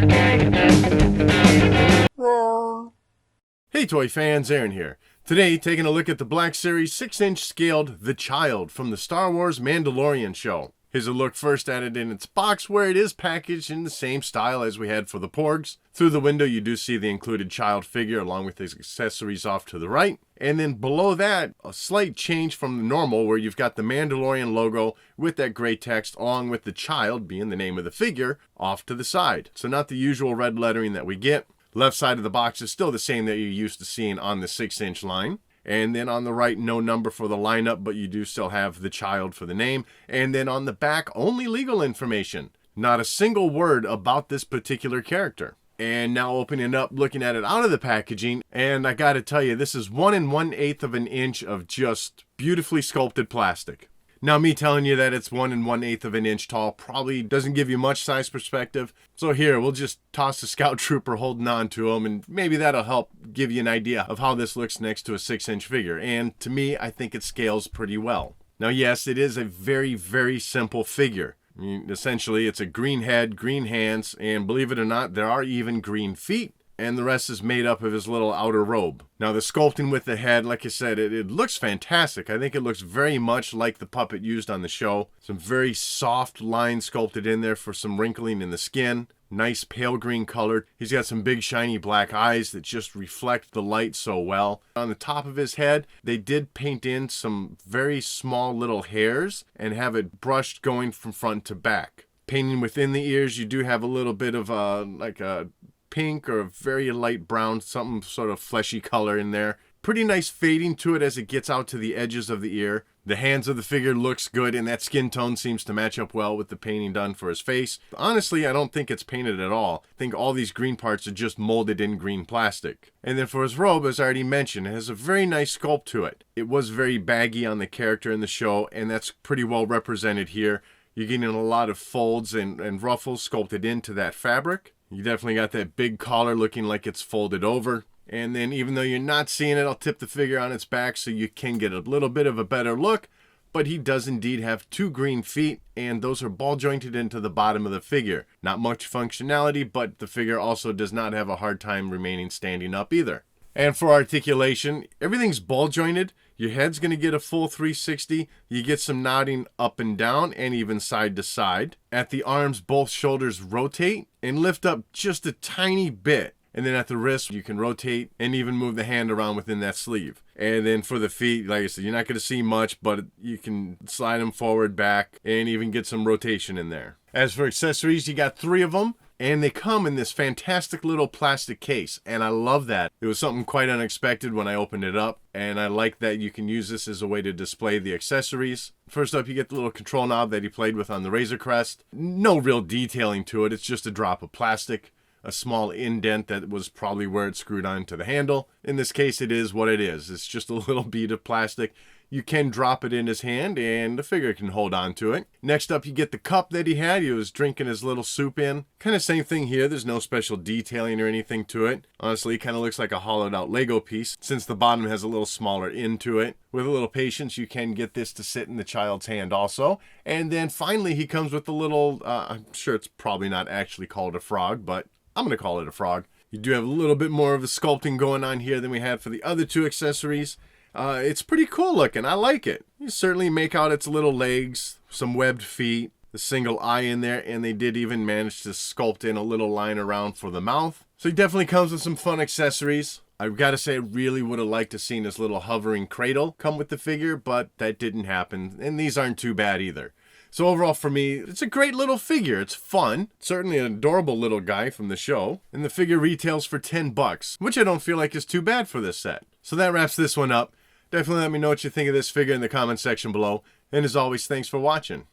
Hey toy fans, Aaron here. Today, taking a look at the Black Series 6-inch scaled The Child from the Star Wars Mandalorian show. Here's a look first at it in its box, where it is packaged in the same style as we had for the Porgs. Through the window you do see the included child figure along with his accessories off to the right. And then below that, a slight change from the normal, where you've got the Mandalorian logo with that gray text along with the child being the name of the figure off to the side. So not the usual red lettering that we get. Left side of the box is still the same that you're used to seeing on the 6-inch line. And then on the right, no number for the lineup, but you do still have the child for the name. And then on the back, only legal information. Not a single word about this particular character. And now opening up, looking at it out of the packaging, and I gotta tell you, this is 1 1/8 of an inch of just beautifully sculpted plastic. Now, me telling you that it's 1 1/8 of an inch tall probably doesn't give you much size perspective. So here, we'll just toss the Scout Trooper holding on to him, and maybe that'll help give you an idea of how this looks next to a 6-inch figure. And to me, I think it scales pretty well. Now, yes, it is a very, very simple figure. I mean, essentially, it's a green head, green hands, and believe it or not, there are even green feet. And the rest is made up of his little outer robe. Now the sculpting with the head, like I said, it looks fantastic. I think it looks very much like the puppet used on the show. Some very soft lines sculpted in there for some wrinkling in the skin. Nice pale green color. He's got some big shiny black eyes that just reflect the light so well. On the top of his head, they did paint in some very small little hairs and have it brushed going from front to back. Painting within the ears, you do have a little bit of like a pink or a very light brown, something sort of fleshy color in there. Pretty nice fading to it as it gets out to the edges of the ear. The hands of the figure looks good, and that skin tone seems to match up well with the painting done for his face. Honestly, I don't think it's painted at all. I think all these green parts are just molded in green plastic. And then for his robe, as I already mentioned, it has a very nice sculpt to it. It was very baggy on the character in the show, and that's pretty well represented here. You're getting a lot of folds and ruffles sculpted into that fabric. You definitely got that big collar looking like it's folded over. And then even though you're not seeing it, I'll tip the figure on its back so you can get a little bit of a better look. But he does indeed have 2 green feet, and those are ball jointed into the bottom of the figure. Not much functionality, but the figure also does not have a hard time remaining standing up either. And for articulation, everything's ball jointed. Your head's going to get a full 360. You get some nodding up and down and even side to side. At the arms, both shoulders rotate and lift up just a tiny bit. And then at the wrist, you can rotate and even move the hand around within that sleeve. And then for the feet, like I said, you're not going to see much, but you can slide them forward, back, and even get some rotation in there. As for accessories, you got 3 of them. And they come in this fantastic little plastic case, and I love that. It was something quite unexpected when I opened it up, and I like that you can use this as a way to display the accessories. First up, you get the little control knob that he played with on the Razor Crest. No real detailing to it, it's just a drop of plastic. A small indent that was probably where it screwed onto the handle. In this case, it is what it is. It's just a little bead of plastic. You can drop it in his hand and the figure can hold on to it. Next up, you get the cup that he had. He was drinking his little soup in. Kind of same thing here. There's no special detailing or anything to it. Honestly, it kind of looks like a hollowed out Lego piece since the bottom has a little smaller end to it. With a little patience, you can get this to sit in the child's hand also. And then finally, he comes with a little, I'm sure it's probably not actually called a frog, but I'm going to call it a frog. You do have a little bit more of a sculpting going on here than we had for the other 2 accessories. It's pretty cool looking. I like it. You certainly make out its little legs, some webbed feet, the single eye in there, and they did even manage to sculpt in a little line around for the mouth. So he definitely comes with some fun accessories. I've got to say, I really would have liked to have seen this little hovering cradle come with the figure, but that didn't happen, and these aren't too bad either. So overall for me, it's a great little figure. It's fun. Certainly an adorable little guy from the show. And the figure retails for $10, which I don't feel like is too bad for this set. So that wraps this one up. Definitely let me know what you think of this figure in the comment section below. And as always, thanks for watching.